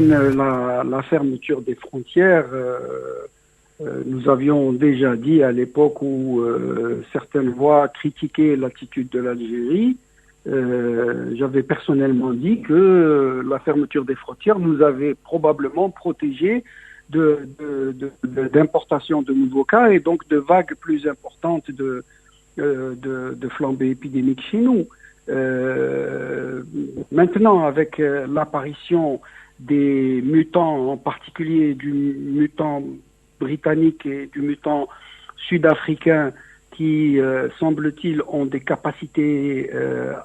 La fermeture des frontières, nous avions déjà dit à l'époque où certaines voix critiquaient l'attitude de l'Algérie, j'avais personnellement dit que la fermeture des frontières nous avait probablement protégés d'importation de nouveaux cas et donc de vagues plus importantes de flambées épidémiques chez nous. Maintenant, avec l'apparition des mutants, en particulier du mutant britannique et du mutant sud-africain, qui, semble-t-il, ont des capacités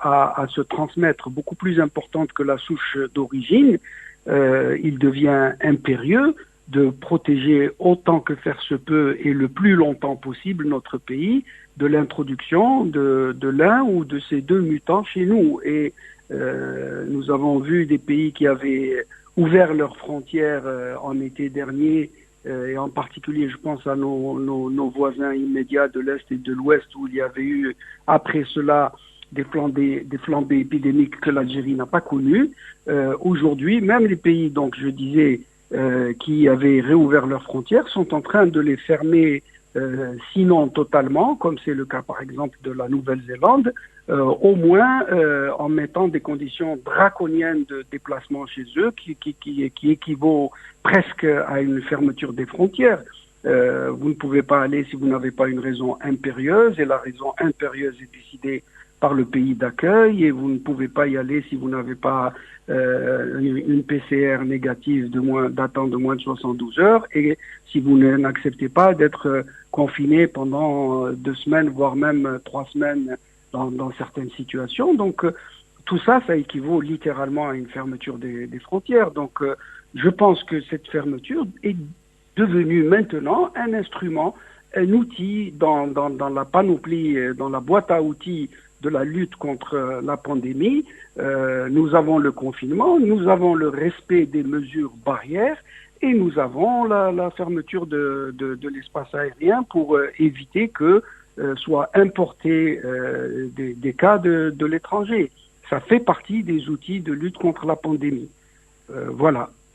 à se transmettre beaucoup plus importantes que la souche d'origine, il devient impérieux de protéger autant que faire se peut et le plus longtemps possible notre pays de l'introduction de l'un ou de ces deux mutants chez nous. Et nous avons vu des pays qui avaient ouvert leurs frontières en été dernier, et en particulier je pense à nos voisins immédiats de l'Est et de l'Ouest, où il y avait eu après cela des flambées épidémiques que l'Algérie n'a pas connues. Aujourd'hui, même les pays, donc je disais, qui avaient réouvert leurs frontières sont en train de les fermer, sinon totalement, comme c'est le cas par exemple de la Nouvelle-Zélande, au moins en mettant des conditions draconiennes de déplacement chez eux qui équivaut presque à une fermeture des frontières. Vous ne pouvez pas aller si vous n'avez pas une raison impérieuse, et la raison impérieuse est décidée par le pays d'accueil, et vous ne pouvez pas y aller si vous n'avez pas une PCR négative datant de moins de 72 heures, et si vous n'acceptez pas d'être confiné pendant 2 semaines, voire même 3 semaines dans certaines situations. Donc tout ça, ça équivaut littéralement à une fermeture des frontières. Donc je pense que cette fermeture est devenue maintenant un instrument, un outil dans la panoplie, dans la boîte à outils de la lutte contre la pandémie. Nous avons le confinement, nous avons le respect des mesures barrières, et nous avons la fermeture de l'espace aérien pour éviter que soient importés des cas de l'étranger. Ça fait partie des outils de lutte contre la pandémie. Voilà.